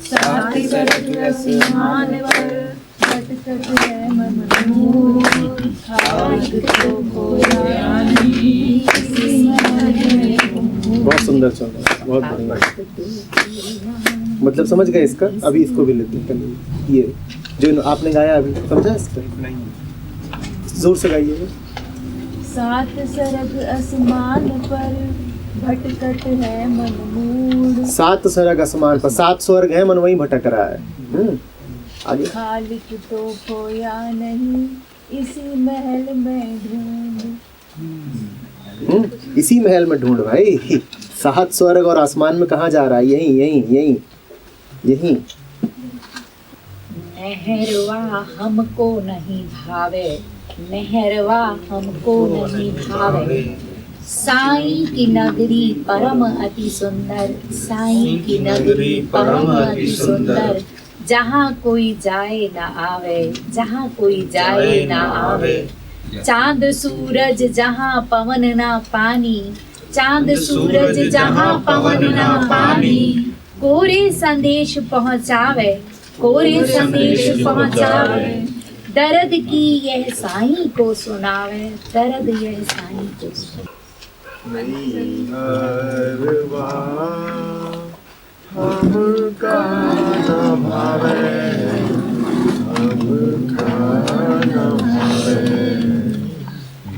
साथ सरग आसमान पर भटकत है मन मोर। खाक तो खोया नहीं किसी महल में। बहुत सुंदर चल रहा है, बहुत बढ़िया। मतलब समझ गए इसका? अभी इसको भी लेते हैं। ये जो आपने गाया अभी समझा इसका? जोर से गाइए। सात सरग आसमान पर भटकत है मन मूड। सात सरग आसमान पर, सात स्वर्ग है, मन वहीं भटक रहा है। आगे। खालिक तो खोया नहीं इसी महल में ढूंढ। इसी महल में ढूंढ भाई। सात स्वर्ग और आसमान में कहाँ जा रहा है? यहीं यहीं यहीं यहीं। मेहरवा हमको नहीं भावे, मेहरवा हमको नहीं भावे। साईं की नगरी परम अति सुंदर, साईं की नगरी परम अति सुंदर। जहाँ कोई जाए ना आवे, जहाँ कोई जाए ना आवे। चांद सूरज जहाँ पवन ना पानी, चांद सूरज जहाँ पवन ना पानी। कोरे संदेश पहुँचावे, कोरे संदेश पहुँचावे। दर्द की यह साईं को सुनावे, दर्द यह साईं को सुनावे। हमका न भावे, हमका न भावे।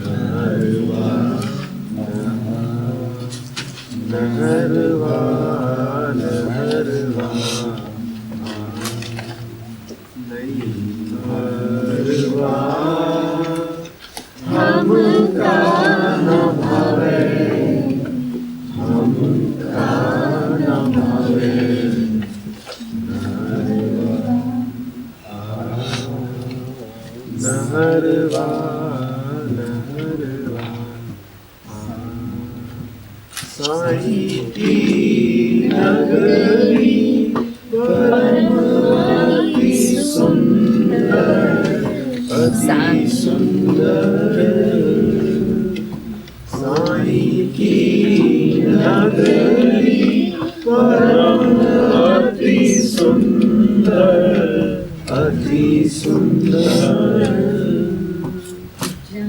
नहरवा नहरवा नहरवा नहरवा हमका न भावे, हमका न भावे। नहरवा नहरवा साईं की नगरी परम अति सुंदर, अति सुंदर। साईं की नगरी परम अति सुंदर, अति सुंदर।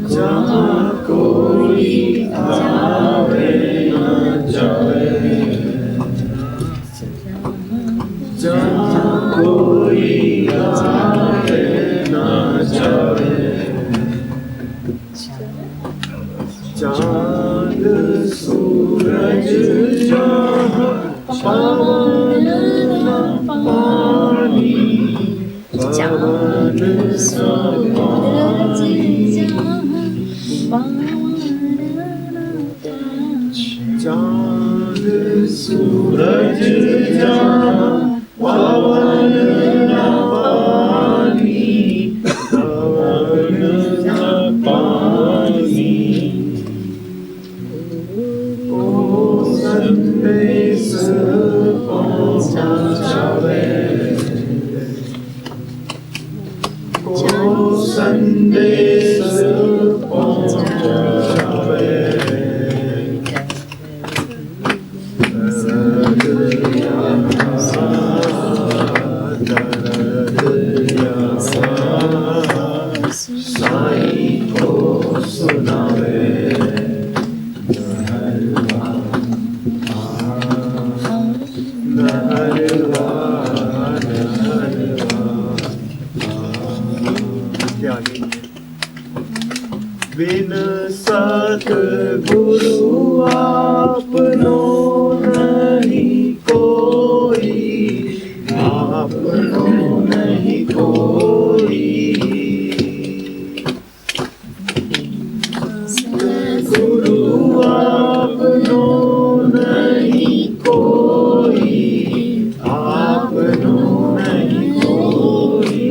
जहाँ कोई आवे न जावे, जहाँ कोई आवे न जावे। चांद सूरज जहाँ पवन न पानी, पवन सा पानी। चांद सूरज जहाँ पवन न पानी, पवन न पानी। ओ संदेश पहुँचावे, ओ संदेश पहुँचावे। साईं को सुनावे। नहरवा नहरवा। बिन सतगुरु आपनो नहीं कोई, आपनो नहीं कोई। गुरु आपनो नहीं कोई, आपनो नहीं कोई।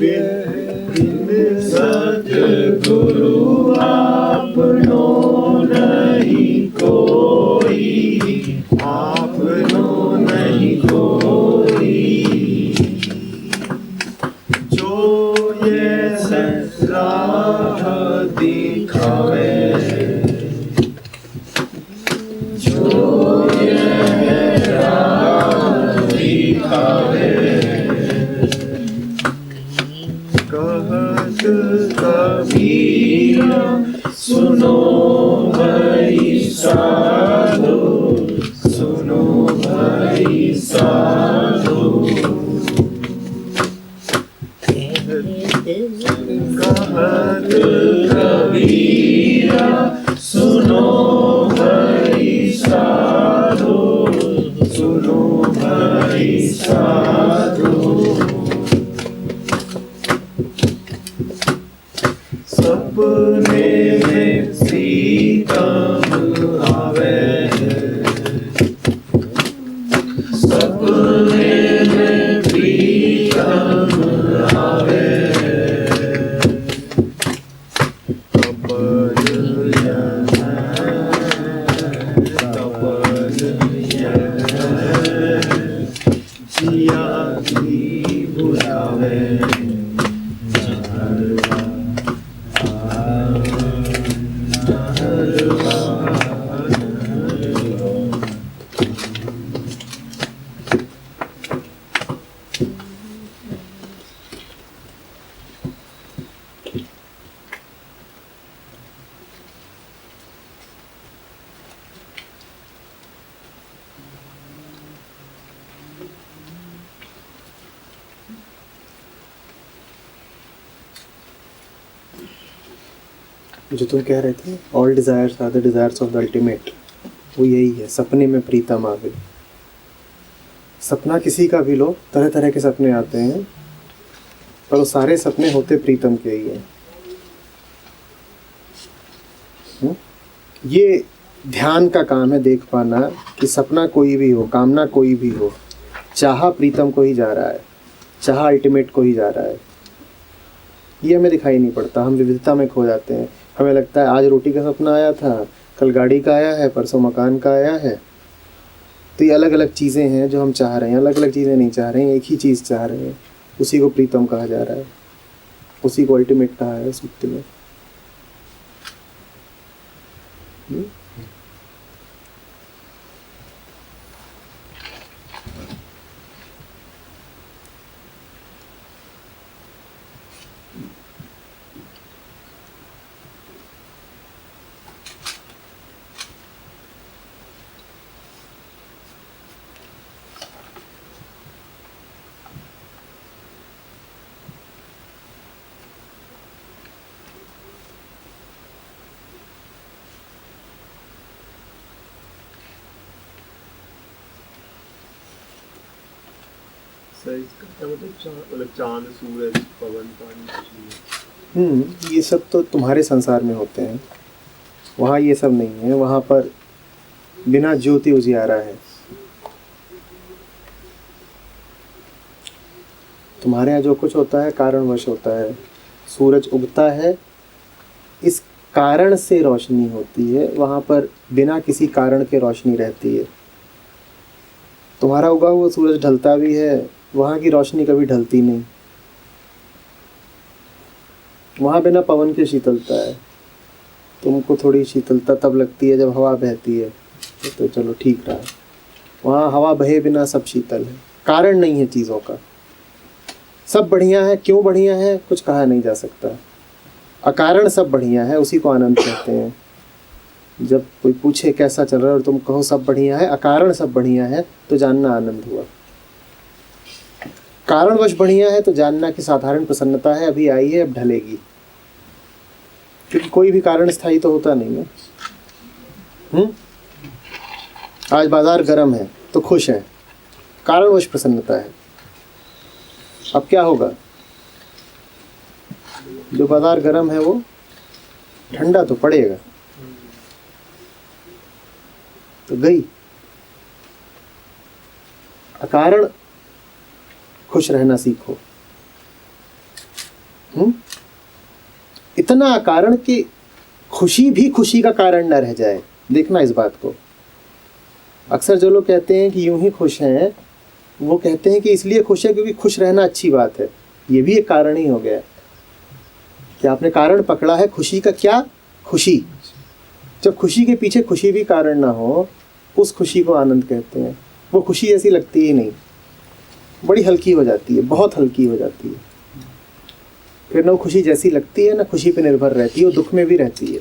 बिन सतगुरु आपनो नहीं कोई, आपनो नहीं कोई। जो ये राह दिखावे, जो ये साधु, सुनो भाई साधु। कहत कबीरा सुनो भाई साधु, सुनो भाई साधु। सपने में सीतम आवे, सपने में प्रीतम आवे। तपन जिया की बुलावे। जो तुम कह रहे थे, all desires are the desires of the ultimate, वो यही है, सपने में प्रीतम आवे। सपना किसी का भी लो, तरह तरह के सपने आते हैं, पर वो सारे सपने होते प्रीतम के ही हैं। ये ध्यान का काम है, देख पाना कि सपना कोई भी हो, कामना कोई भी हो, चाहा प्रीतम को ही जा रहा है, चाहा अल्टीमेट को ही जा रहा है। ये हमें दिखाई नहीं पड़ता, हम विविधता में खो जाते हैं। हमें लगता है आज रोटी का सपना आया था, कल गाड़ी का आया है, परसों मकान का आया है। तो ये अलग अलग चीज़ें हैं जो हम चाह रहे हैं, अलग अलग चीज़ें नहीं चाह रहे हैं, एक ही चीज़ चाह रहे हैं। उसी को प्रीतम कहा जा रहा है, उसी को अल्टीमेट कहा है उस मुक्ति में। मतलब चांद, सूरज, पवन, पानी, ये सब तो तुम्हारे संसार में होते हैं, वहाँ ये सब नहीं है। वहाँ पर बिना ज्योति उजियारा है। तुम्हारे यहाँ जो कुछ होता है कारणवश होता है। सूरज उगता है, इस कारण से रोशनी होती है, वहाँ पर बिना किसी कारण के रोशनी रहती है। तुम्हारा उगा हुआ सूरज ढलता भी है, वहाँ की रोशनी कभी ढलती नहीं। वहाँ बिना पवन के शीतलता है। तुमको थोड़ी शीतलता तब लगती है जब हवा बहती है, तो चलो ठीक रहा। वहाँ हवा बहे बिना सब शीतल है, कारण नहीं है चीज़ों का। सब बढ़िया है, क्यों बढ़िया है कुछ कहा नहीं जा सकता। अकारण सब बढ़िया है, उसी को आनंद कहते हैं। जब कोई पूछे कैसा चल रहा है और तुम कहो सब बढ़िया है, अकारण सब बढ़िया है, तो जानना आनंद हुआ। कारणवश बढ़िया है तो जानना कि साधारण प्रसन्नता है, अभी आई है, अब ढलेगी। क्योंकि कोई भी कारण स्थायी तो होता नहीं है। आज बाजार गर्म है तो खुश है, कारणवश प्रसन्नता है। अब क्या होगा? जो बाजार गर्म है वो ठंडा तो पड़ेगा, तो गई। अकारण खुश रहना सीखो। इतना अकारण कि खुशी भी खुशी का कारण न रह जाए। देखना इस बात को। अक्सर जो लोग कहते हैं कि यूं ही खुश हैं, वो कहते हैं कि इसलिए खुश है क्योंकि खुश रहना अच्छी बात है। ये भी एक कारण ही हो गया कि आपने कारण पकड़ा है खुशी का। क्या खुशी? जब खुशी के पीछे खुशी भी कारण ना हो, उस खुशी को आनंद कहते हैं। वो खुशी ऐसी लगती ही नहीं, बड़ी हल्की हो जाती है, बहुत हल्की हो जाती है। फिर ना वो खुशी जैसी लगती है, ना खुशी पे निर्भर रहती है, वो दुख में भी रहती है।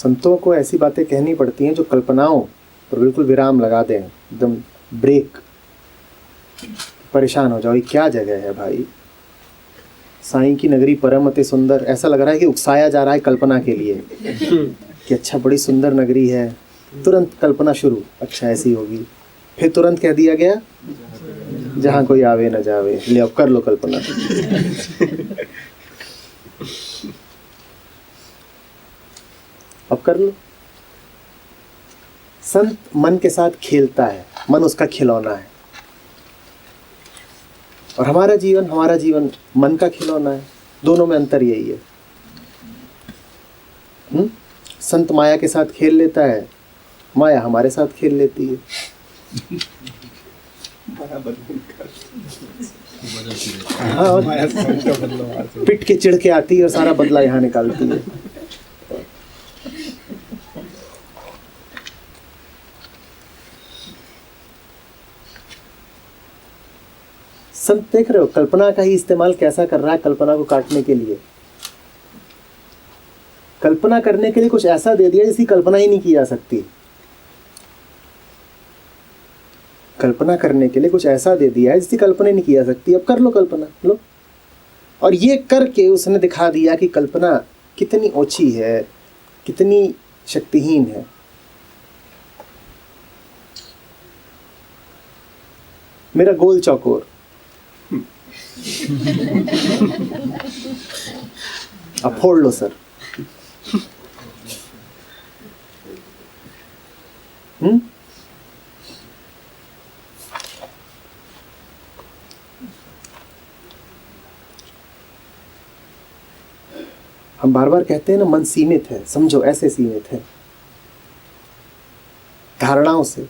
संतों को ऐसी बातें कहनी पड़ती हैं जो कल्पनाओं पर बिल्कुल विराम लगा दें, एकदम ब्रेक। परेशान हो जाओ, ये क्या जगह है भाई। साईं की नगरी परम अति सुंदर, ऐसा लग रहा है कि उकसाया जा रहा है कल्पना के लिए कि अच्छा बड़ी सुंदर नगरी है। तुरंत कल्पना शुरू, अच्छा ऐसी होगी। फिर तुरंत कह दिया गया जहाँ कोई आवे न जावे। ले अब कर लो कल्पना। अब कर लो। संत मन के साथ खेलता है, मन उसका खिलौना है। और हमारा जीवन मन का खिलौना है। दोनों में अंतर यही है। संत माया के साथ खेल लेता है, माया हमारे साथ खेल लेती है। हाँ, पिट के चिढ़ के आती है और सारा बदला यहाँ निकालती है। संत देख रहे हो कल्पना का ही इस्तेमाल कैसा कर रहा है कल्पना को काटने के लिए। कल्पना करने के लिए कुछ ऐसा दे दिया जिसकी कल्पना ही नहीं की जा सकती। कल्पना करने के लिए कुछ ऐसा दे दिया है जिसकी कल्पना ही नहीं की जा सकती। अब कर लो कल्पना, लो। और ये करके उसने दिखा दिया कि कल्पना कितनी ओछी है, कितनी शक्तिहीन है। मेरा गोल चौकोर, अब फोड़ लो सर। हम बार बार कहते हैं ना मन सीमित है। समझो ऐसे सीमित है, धारणाओं से,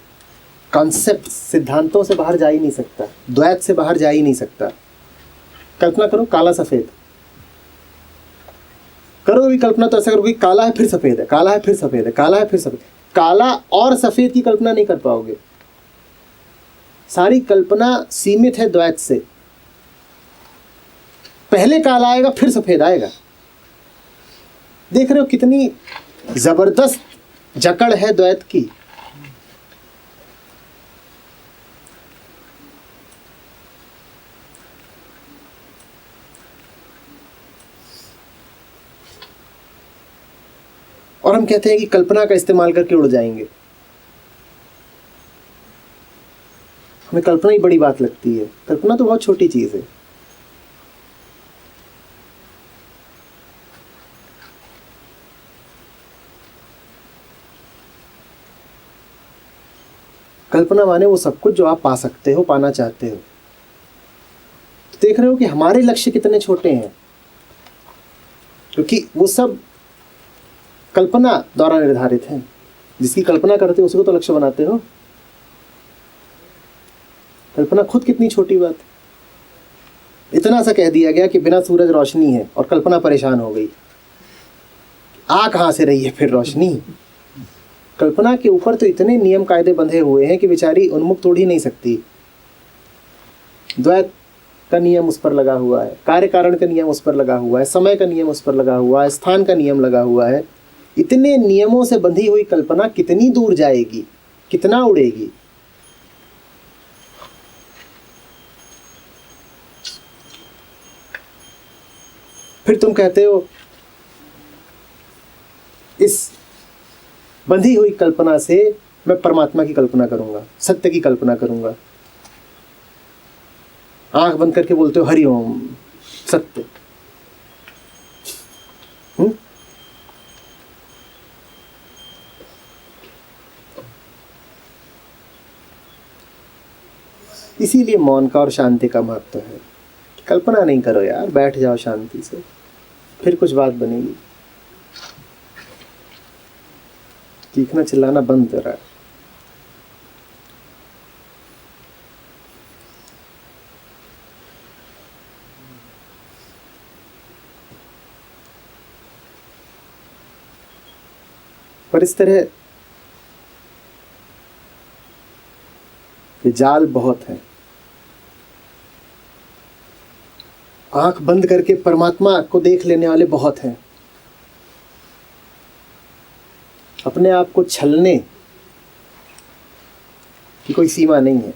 कॉन्सेप्ट, सिद्धांतों से बाहर जा ही नहीं सकता, द्वैत से बाहर जा ही नहीं सकता। कल्पना करो काला सफेद, करो भी कल्पना तो ऐसा करो कि काला है फिर सफेद है, काला है फिर सफेद है, काला है फिर सफेद। काला और सफेद की कल्पना नहीं कर पाओगे। सारी कल्पना सीमित है द्वैत से। पहले काला आएगा फिर सफेद आएगा। देख रहे हो कितनी जबरदस्त जकड़ है द्वैत की। और हम कहते हैं कि कल्पना का इस्तेमाल करके उड़ जाएंगे। हमें कल्पना ही बड़ी बात लगती है। कल्पना तो बहुत छोटी चीज है। कल्पना माने वो सब कुछ जो आप पा सकते हो, पाना चाहते हो। तो देख रहे हो कि हमारे लक्ष्य कितने छोटे हैं, क्योंकि वो सब कल्पना द्वारा निर्धारित हैं। जिसकी कल्पना करते हो उसी को तो लक्ष्य बनाते हो। कल्पना खुद कितनी छोटी बात है। इतना सा कह दिया गया कि बिना सूरज रोशनी है, और कल्पना परेशान हो गई, आ कहाँ से रही है फिर रोशनी। कल्पना के ऊपर तो इतने नियम कायदे बंधे हुए हैं कि बेचारी उन्मुक्त उड़ ही नहीं सकती। द्वैत का नियम उस पर लगा हुआ है, कार्य कारण का नियम उस पर लगा हुआ है, समय का नियम उस पर लगा हुआ है, स्थान का नियम लगा हुआ है। इतने नियमों से बंधी हुई कल्पना कितनी दूर जाएगी, कितना उड़ेगी। फिर तुम कहते हो इस बंधी हुई कल्पना से मैं परमात्मा की कल्पना करूंगा, सत्य की कल्पना करूंगा। आंख बंद करके बोलते हो हरिओम सत्य। इसीलिए मौन का और शांति का महत्व है। कल्पना नहीं करो यार, बैठ जाओ शांति से, फिर कुछ बात बनेगी। चीखना चिल्लाना बंद कर रहा है। पर इस तरह ये जाल बहुत है। आंख बंद करके परमात्मा को देख लेने वाले बहुत हैं। अपने आप को छलने की कोई सीमा नहीं है।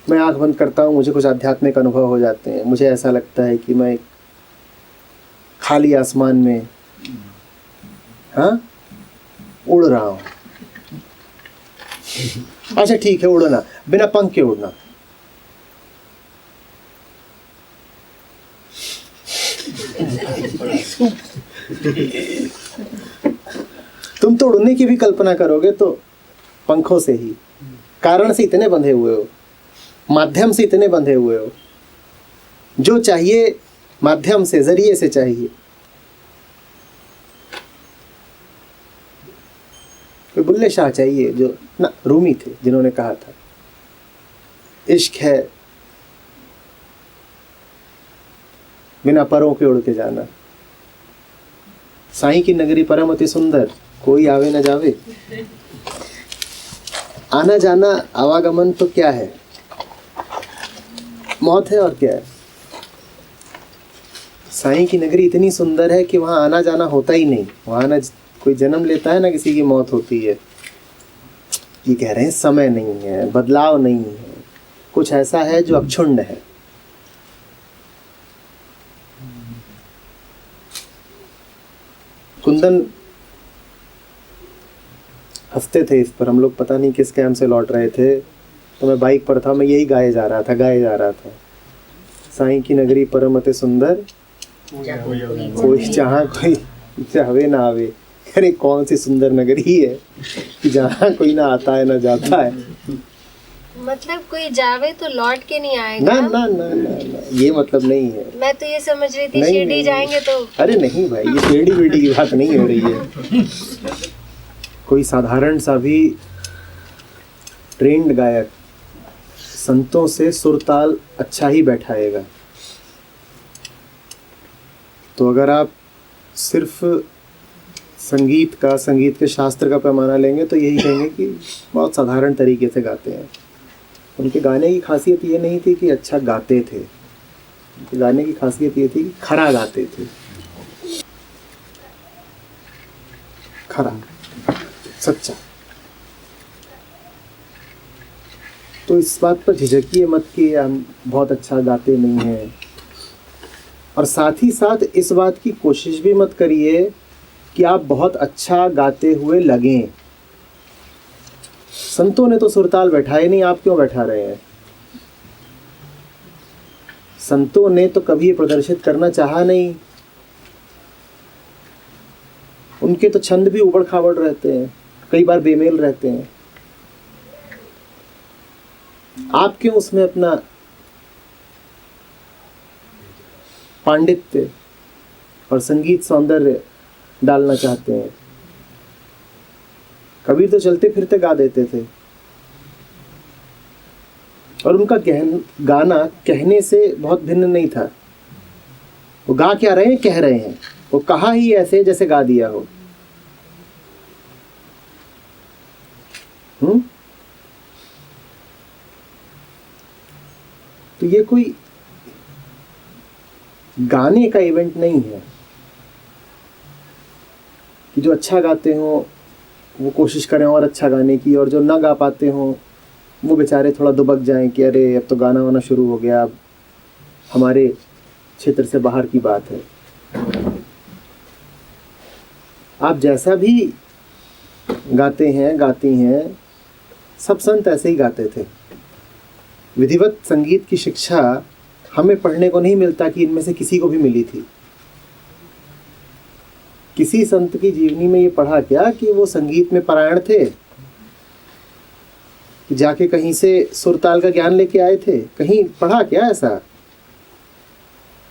मैं आंख बंद करता हूँ, मुझे कुछ आध्यात्मिक अनुभव हो जाते हैं। मुझे ऐसा लगता है कि मैं खाली आसमान में उड़ रहा हूँ। अच्छा ठीक है, उड़ना, बिना पंख के उड़ना। तुम तो उड़ने की भी कल्पना करोगे तो पंखों से ही, कारण से इतने बंधे हुए हो, माध्यम से इतने बंधे हुए हो, जो चाहिए माध्यम से, जरिए से चाहिए। कोई बुल्ले शाह चाहिए जो ना, रूमी थे जिन्होंने कहा था इश्क है बिना परों के उड़ के जाना, साईं की नगरी परम अति सुंदर, कोई आवे न जावे। आना जाना आवागमन तो क्या है, मौत है और क्या है। साईं की नगरी इतनी सुंदर है कि वहाँ आना जाना होता ही नहीं। वहाँ ना कोई जन्म लेता है ना किसी की मौत होती है। ये कह रहे हैं समय नहीं है, बदलाव नहीं है, कुछ ऐसा है जो अक्षुण्ण है। कुंदन हंसते थे इस पर, हम लोग पता नहीं किस कैंप से लौट रहे थे, तो मैं बाइक पर था, मैं यही गाए जा रहा था साईं की नगरी परम अति सुंदर, कोई जहाँ कोई जावे ना आवे। अरे कौन सी सुंदर नगरी है कि जहाँ कोई ना आता है ना जाता है। मतलब कोई जावे तो लौट के नहीं आएगा। ना ना ना ना ना, ये मतलब नहीं है। मैं तो ये समझ रही थी नहीं, शिरडी नहीं, जाएंगे तो। अरे नहीं भाई, ये शिरडी विरडी की बात नहीं हो रही है। कोई साधारण सा भी ट्रेंड गायक संतों से सुरताल अच्छा ही बैठाएगा। तो अगर आप सिर्फ संगीत के शास्त्र का पैमाना लेंगे तो यही कहेंगे कि बहुत साधारण तरीके से गाते हैं। उनके गाने की खासियत ये नहीं थी कि अच्छा गाते थे, उनके गाने की खासियत ये थी कि खरा गाते थे, खरा, सच्चा। तो इस बात पर झिझकिए मत कि हम बहुत अच्छा गाते नहीं हैं, और साथ ही साथ इस बात की कोशिश भी मत करिए कि आप बहुत अच्छा गाते हुए लगें। संतों ने तो सुरताल बैठाए नहीं, आप क्यों बैठा रहे हैं? संतों ने तो कभी ये प्रदर्शित करना चाहा नहीं। उनके तो छंद भी उबड़ खाबड़ रहते हैं, कई बार बेमेल रहते हैं। आप क्यों उसमें अपना पांडित्य और संगीत सौंदर्य डालना चाहते हैं? कबीर तो चलते फिरते गा देते थे, और उनका गाना कहने से बहुत भिन्न नहीं था। वो गा क्या रहे हैं, कह रहे हैं। वो कहा ही ऐसे जैसे गा दिया हो। तो ये कोई गाने का इवेंट नहीं है कि जो अच्छा गाते हो वो कोशिश करें और अच्छा गाने की, और जो ना गा पाते हो वो बेचारे थोड़ा दुबक जाएं कि अरे अब तो गाना वाना शुरू हो गया, अब हमारे क्षेत्र से बाहर की बात है। आप जैसा भी गाते हैं, गाती हैं, सब संत ऐसे ही गाते थे। विधिवत संगीत की शिक्षा हमें पढ़ने को नहीं मिलता कि इनमें से किसी को भी मिली थी। किसी संत की जीवनी में ये पढ़ा क्या कि वो संगीत में परायण थे, कि जाके कहीं से सुरताल का ज्ञान लेके आए थे? कहीं पढ़ा क्या ऐसा?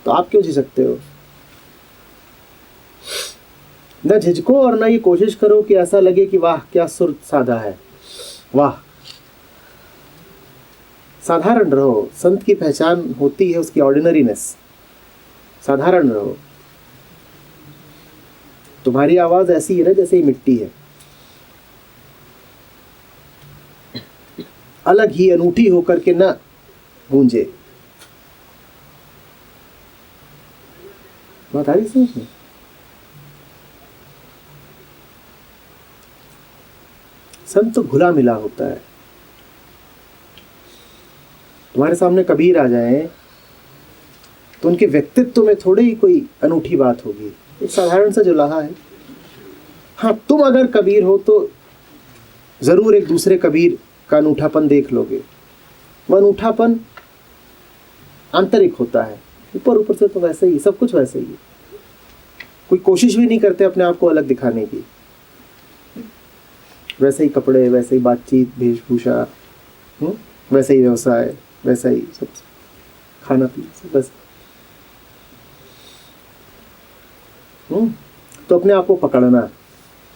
तो आप क्यों झिझकते हो? न झिझको और न ये कोशिश करो कि ऐसा लगे कि वाह क्या सुर साधा है, वाह। साधारण रहो। संत की पहचान होती है उसकी ऑर्डिनरीनेस। साधारण रहो। तुम्हारी आवाज ऐसी है ना जैसे ही मिट्टी है, अलग ही अनूठी होकर के ना गूंजे। बात आ रही समझ में? संत तो घुला मिला होता है। तुम्हारे सामने कबीर आ जाए तो उनके व्यक्तित्व में थोड़ी ही कोई अनूठी बात होगी, एक साधारण सा जुलाहा है। हाँ, तुम अगर कबीर हो तो जरूर एक दूसरे कबीर का अनूठापन देख लोगे। वह अनूठापन आंतरिक होता है, ऊपर ऊपर से तो वैसे ही सब कुछ वैसे ही है। कोई कोशिश भी नहीं करते अपने आप को अलग दिखाने की, वैसे ही कपड़े, वैसे ही बातचीत, वेशभूषा, वैसे ही व्यवसाय, वैसा ही सब, खाना पीना सब बस। तो अपने आप को पकड़ना,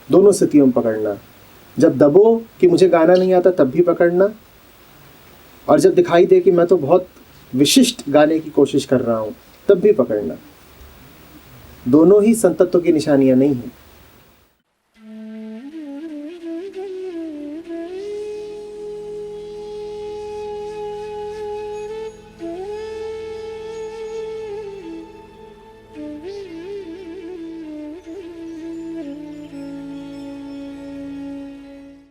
दोनों स्थितियों में पकड़ना। जब दबो कि मुझे गाना नहीं आता तब भी पकड़ना, और जब दिखाई दे कि मैं तो बहुत विशिष्ट गाने की कोशिश कर रहा हूँ तब भी पकड़ना। दोनों ही संतत्व की निशानियां नहीं हैं।